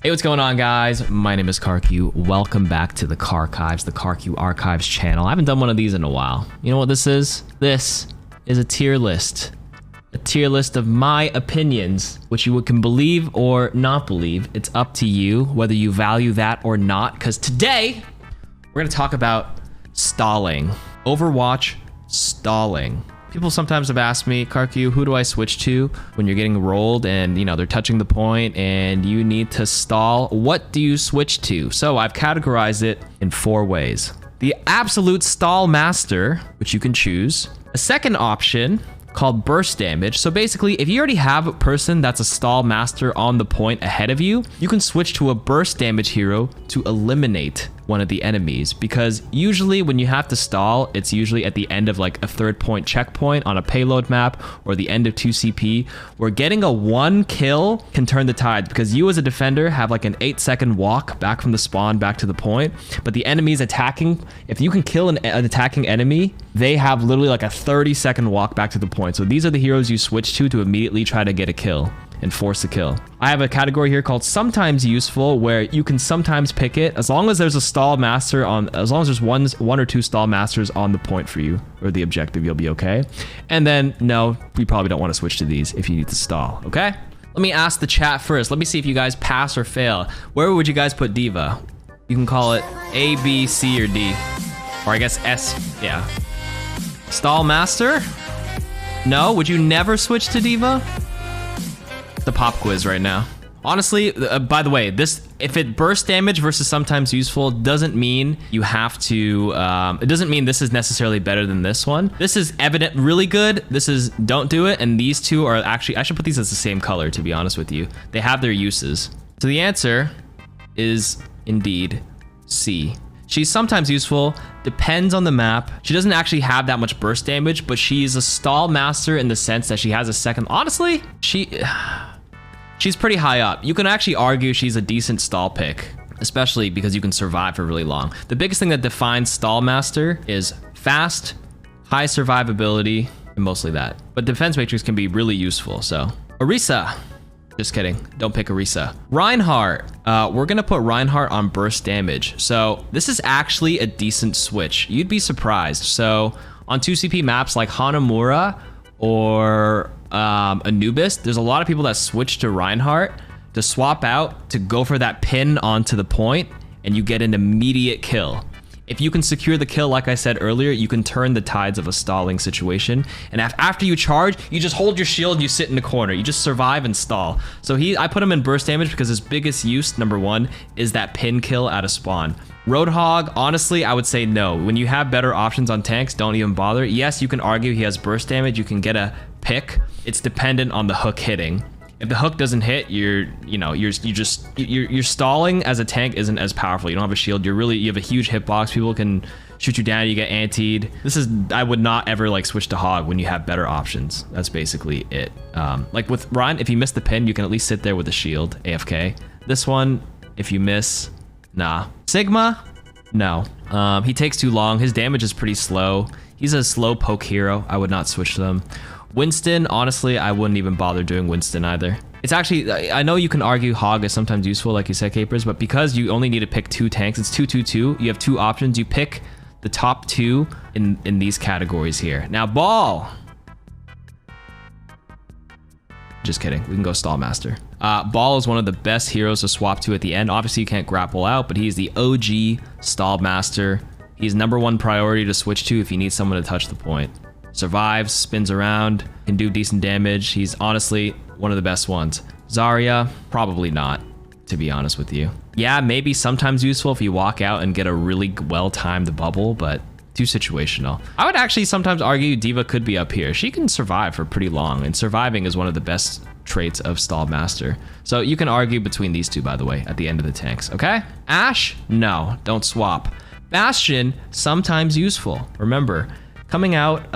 Hey, what's going on, guys? My name is KarQ. Welcome back to the KarKives, the KarQ Archives channel. I haven't done one of these in a while. You know what this is? This is a tier list. A tier list of my opinions, which you can believe or not believe. It's up to you whether you value that or not, because today we're gonna talk about stalling. Overwatch stalling. People sometimes have asked me, KarQ, who do I switch to when you're getting rolled and they're touching the point and you need to stall? What do you switch to? So I've categorized it in 4 ways. The absolute stall master, which you can choose. A second option called burst damage. So basically, if you already have a person that's a stall master on the point ahead of you, you can switch to a burst damage hero to eliminate one of the enemies, because usually when you have to stall, it's usually at the end of like a 3rd point checkpoint on a payload map or the end of 2CP, where getting a 1 kill can turn the tide, because you as a defender have like an 8-second walk back from the spawn back to the point, but the enemies attacking, if you can kill an attacking enemy, they have literally like a 30-second walk back to the point. So these are the heroes you switch to immediately try to get a kill and force a kill. I have a category here called sometimes useful, where you can sometimes pick it as long as there's a stall master on, as long as there's one or two stall masters on the point for you or the objective, you'll be okay. And then no, you probably don't want to switch to these if you need to stall, okay? Let me ask the chat first. Let me see if you guys pass or fail. Where would you guys put D.Va? You can call it A, B, C, or D. Or I guess S, yeah. Stall master? No, would you never switch to D.Va? The pop quiz right now. Honestly, by the way, this, if it burst damage versus sometimes useful, doesn't mean you have to, it doesn't mean this is necessarily better than this one. This is evident really good. This is don't do it. And these two are actually, I should put these as the same color, to be honest with you. They have their uses. So the answer is indeed C. She's sometimes useful, depends on the map. She doesn't actually have that much burst damage, but she's a stall master in the sense that she has a second. Honestly, she's pretty high up. You can actually argue she's a decent stall pick, especially because you can survive for really long. The biggest thing that defines stall master is fast, high survivability, and mostly that. But defense matrix can be really useful, so. Orisa. Just kidding, don't pick Orisa. Reinhardt, we're gonna put Reinhardt on burst damage. So this is actually a decent switch. You'd be surprised. So on 2CP maps like Hanamura or Anubis, there's a lot of people that switch to Reinhardt to swap out to go for that pin onto the point, and you get an immediate kill. If you can secure the kill, like I said earlier, you can turn the tides of a stalling situation. And after you charge, you just hold your shield and you sit in the corner. You just survive and stall. So I put him in burst damage because his biggest use, number 1, is that pin kill out of spawn. Roadhog, honestly, I would say no. When you have better options on tanks, don't even bother. Yes, you can argue he has burst damage. You can get a pick. It's dependent on the hook hitting. If the hook doesn't hit, you're stalling as a tank isn't as powerful. You don't have a shield. You have a huge hitbox. People can shoot you down. You get antied. I would not ever like switch to Hog when you have better options. That's basically it. Like with Ryan, if you miss the pin, you can at least sit there with a shield, AFK. This one, if you miss, nah. Sigma, no. He takes too long. His damage is pretty slow. He's a slow poke hero. I would not switch to them. Winston, honestly, I wouldn't even bother doing Winston either. It's actually, I know you can argue Hog is sometimes useful, like you said, Capers, but because you only need to pick 2 tanks, it's 2-2-2. You have 2 options. You pick the top 2 in these categories here. Now, Ball. Just kidding. We can go Stall Master. Ball is one of the best heroes to swap to at the end. Obviously, you can't grapple out, but he's the OG Stall Master. He's number 1 priority to switch to if you need someone to touch the point. Survives, spins around, can do decent damage. He's honestly one of the best ones. Zarya, probably not, to be honest with you. Yeah, maybe sometimes useful if you walk out and get a really well-timed bubble, but too situational. I would actually sometimes argue D.Va could be up here. She can survive for pretty long, and surviving is one of the best traits of Stall Master. So you can argue between these two, by the way, at the end of the tanks, okay? Ashe, no, don't swap. Bastion, sometimes useful. Remember, coming out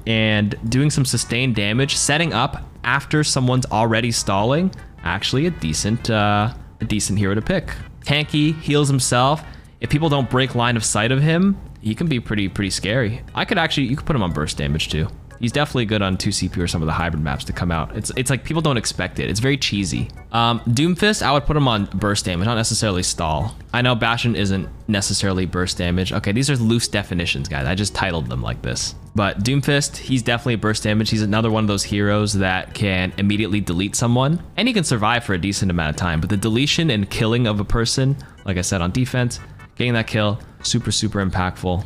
and doing some sustained damage, setting up after someone's already stalling, actually a decent hero to pick. Tanky, heals himself. If people don't break line of sight of him, he can be pretty scary. You could put him on burst damage too. He's definitely good on 2CP or some of the hybrid maps to come out. It's like people don't expect it. It's very cheesy. Doomfist, I would put him on burst damage, not necessarily stall. I know Bastion isn't necessarily burst damage. Okay, these are loose definitions, guys. I just titled them like this. But Doomfist, he's definitely burst damage. He's another one of those heroes that can immediately delete someone, and he can survive for a decent amount of time. But the deletion and killing of a person, like I said, on defense, getting that kill, super, super impactful.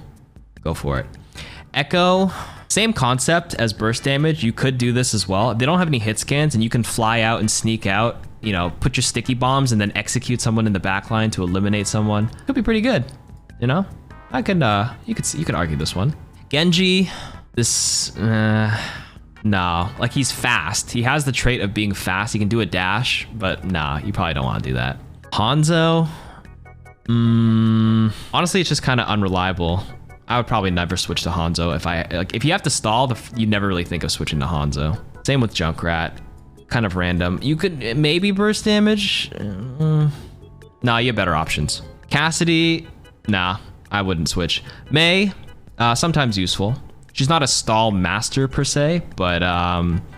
Go for it. Echo, same concept as burst damage. You could do this as well. They don't have any hit scans, and you can fly out and sneak out, you know, put your sticky bombs and then execute someone in the backline to eliminate someone. Could be pretty good, you know? I could, you could argue this one. Genji, this, no, like he's fast. He has the trait of being fast. He can do a dash, but nah, you probably don't want to do that. Hanzo, honestly, it's just kind of unreliable. I would probably never switch to Hanzo. If you have to stall, you never really think of switching to Hanzo. Same with Junkrat, kind of random. You could maybe burst damage. Nah, you have better options. Cassidy, nah, I wouldn't switch. Mei, sometimes useful. She's not a stall master per se, but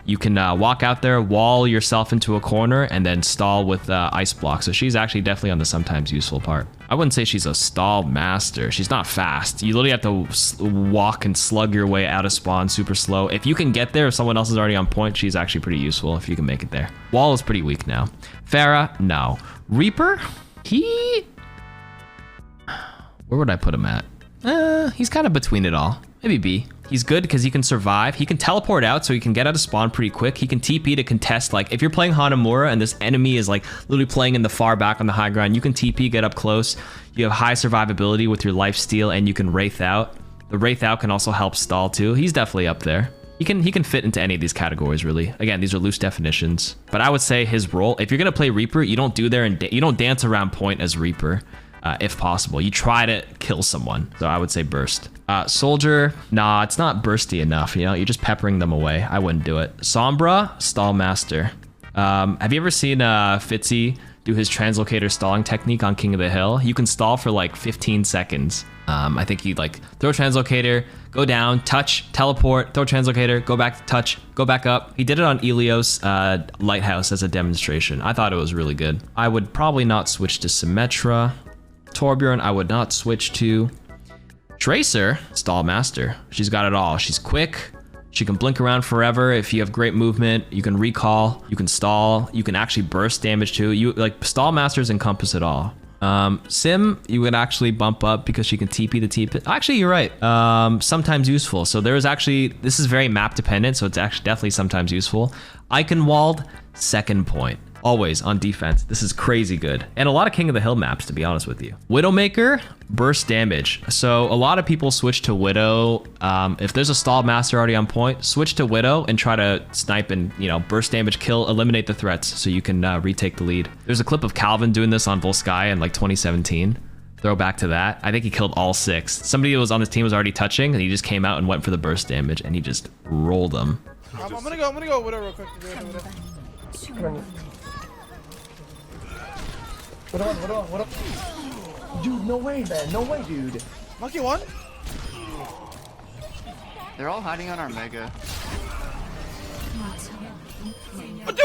you can walk out there, wall yourself into a corner, and then stall with ice block. So she's actually definitely on the sometimes useful part. I wouldn't say she's a stall master. She's not fast. You literally have to walk and slug your way out of spawn super slow. If you can get there, if someone else is already on point, she's actually pretty useful if you can make it there. Wall is pretty weak now. Pharah, no. Reaper, where would I put him at? He's kind of between it all. Maybe B. He's good because he can survive. He can teleport out, so he can get out of spawn pretty quick. He can TP to contest. Like, if you're playing Hanamura and this enemy is like literally playing in the far back on the high ground, you can TP, get up close. You have high survivability with your life steal, and you can Wraith out. The Wraith out can also help stall too. He's definitely up there. He can fit into any of these categories, really. Again, these are loose definitions. But I would say his role, if you're gonna play Reaper, you don't do there and you don't dance around point as Reaper. If possible, you try to kill someone. So I would say burst. Soldier, nah, it's not bursty enough. You know, you're just peppering them away. I wouldn't do it. Sombra, stall master. Have you ever seen Fitzy do his translocator stalling technique on King of the Hill? You can stall for like 15 seconds. I think he'd like throw translocator, go down, touch, teleport, throw translocator, go back to touch, go back up. He did it on Ilios Lighthouse as a demonstration. I thought it was really good. I would probably not switch to Symmetra. Torbjorn, I would not switch to. Tracer, stall master. She's got it all. She's quick. She can blink around forever. If you have great movement, you can recall, you can stall, you can actually burst damage too. You like stall masters encompass it all. Sim, you would actually bump up because she can TP the TP. Actually, you're right. Sometimes useful. So there is actually, this is very map dependent, so it's actually definitely sometimes useful. Eichenwald, second point. Always on defense. This is crazy good. And a lot of King of the Hill maps, to be honest with you. Widowmaker, burst damage. So a lot of people switch to Widow. If there's a stall master already on point, switch to Widow and try to snipe and, you know, burst damage, kill, eliminate the threats so you can retake the lead. There's a clip of Calvin doing this on Volskaya in like 2017. Throw back to that. I think he killed all 6. Somebody who was on this team was already touching, and he just came out and went for the burst damage, and he just rolled them. I'm gonna go Widow real quick. What up? Dude, no way, man. No way, dude. Monkey one. They're all hiding on our mega. Dude,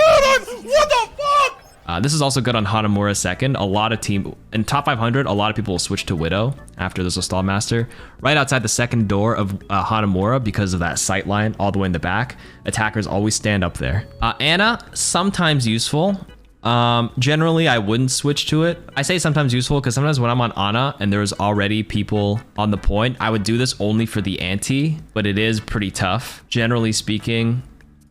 what the fuck? This is also good on Hanamura second. A lot of in top 500, a lot of people will switch to Widow after there's a stall master. Right outside the second door of Hanamura because of that sight line all the way in the back. Attackers always stand up there. Ana, sometimes useful. Generally, I wouldn't switch to it. I say sometimes useful because sometimes when I'm on Ana and there's already people on the point, I would do this only for the anti, but it is pretty tough. Generally speaking,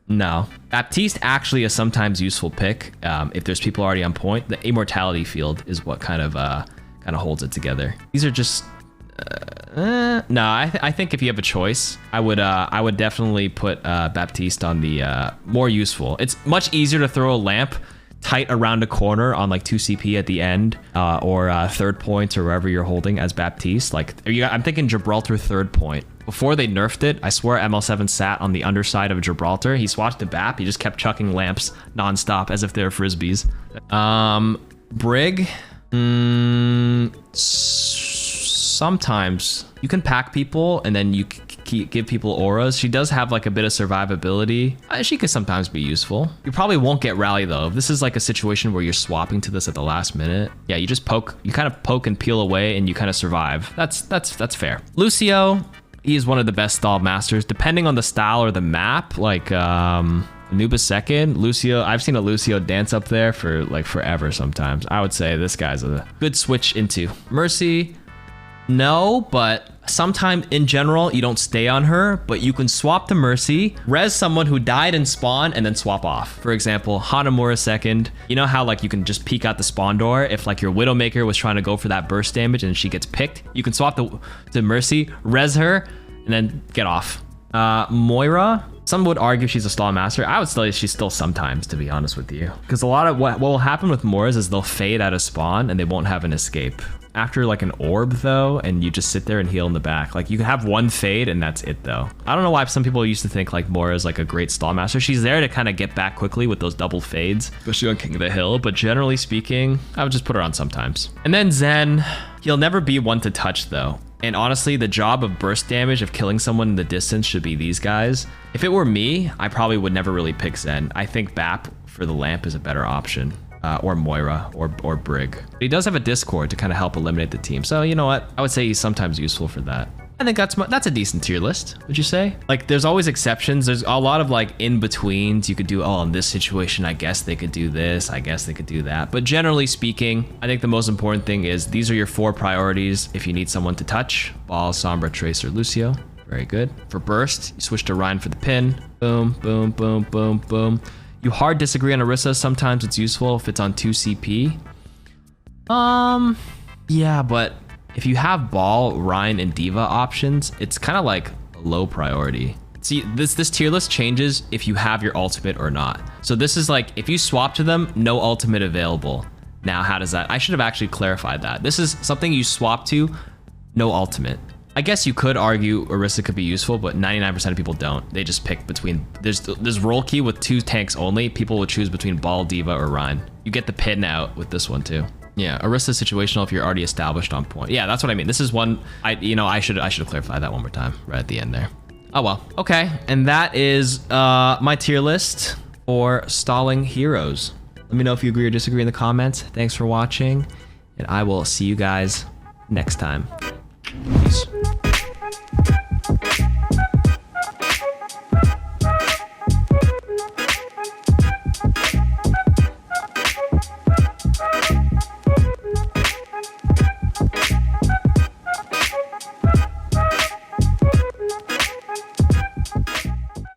no. Baptiste actually a sometimes useful pick. If there's people already on point, the immortality field is what kind of holds it together. These are just no. I think if you have a choice, I would definitely put Baptiste on the more useful. It's much easier to throw a lamp tight around a corner on like 2 CP at the end or third points or wherever you're holding as Baptiste. Like I'm thinking Gibraltar third point. Before they nerfed it, I swear ML7 sat on the underside of Gibraltar. He swatched the BAP. He just kept chucking lamps nonstop as if they're frisbees. Brig, sometimes you can pack people and then you give people auras. She does have like a bit of survivability. She could sometimes be useful. You probably won't get rally though. If this is like a situation where you're swapping to this at the last minute, yeah, you just poke. You kind of poke and peel away, and you kind of survive. That's fair. Lucio, he is one of the best stall masters, depending on the style or the map. Like Anubis second, Lucio. I've seen a Lucio dance up there for like forever. Sometimes I would say this guy's a good switch into Mercy. No, but sometimes in general, you don't stay on her, but you can swap to Mercy, res someone who died in spawn, and then swap off. For example, Hanamura second. You know how like you can just peek out the spawn door if like your Widowmaker was trying to go for that burst damage and she gets picked? You can swap to Mercy, res her, and then get off. Moira, some would argue she's a stall master. I would say she's still sometimes, to be honest with you. Because a lot of what will happen with Moiras is they'll fade out of spawn and they won't have an escape. After like an orb though, and you just sit there and heal in the back. Like you can have one fade and that's it though. I don't know why some people used to think like Moira is like a great stall master. She's there to kind of get back quickly with those double fades, especially on King of the Hill. But generally speaking, I would just put her on sometimes. And then Zen, he'll never be one to touch though. And honestly, the job of burst damage of killing someone in the distance should be these guys. If it were me, I probably would never really pick Zen. I think Bap for the lamp is a better option. Or Moira, or Brig. But he does have a Discord to kind of help eliminate the team. So you know what? I would say he's sometimes useful for that. I think that's a decent tier list, would you say? Like there's always exceptions. There's a lot of like in-betweens. You could do, oh, in this situation, I guess they could do this. I guess they could do that. But generally speaking, I think the most important thing is these are your 4 priorities if you need someone to touch. Ball, Sombra, Tracer, Lucio. Very good. For burst, you switch to Ryan for the pin. Boom, boom, boom, boom, boom. You hard disagree on Orisa. Sometimes it's useful if it's on 2 CP. Yeah, but if you have Ball, Ryan, and Diva options, it's kind of like a low priority. See, this tier list changes if you have your ultimate or not. So this is like, if you swap to them, no ultimate available. Now, how does that? I should have actually clarified that. This is something you swap to, no ultimate. I guess you could argue Orisa could be useful, but 99% of people don't. They just pick between, there's roll key with 2 tanks only. People will choose between Ball, Diva, or Ryan. You get the pin out with this one too. Yeah, Orisa's situational if you're already established on point. Yeah, that's what I mean. This is one, I should have clarified that one more time right at the end there. Oh well, okay. And that is my tier list for stalling heroes. Let me know if you agree or disagree in the comments. Thanks for watching, and I will see you guys next time. Peace.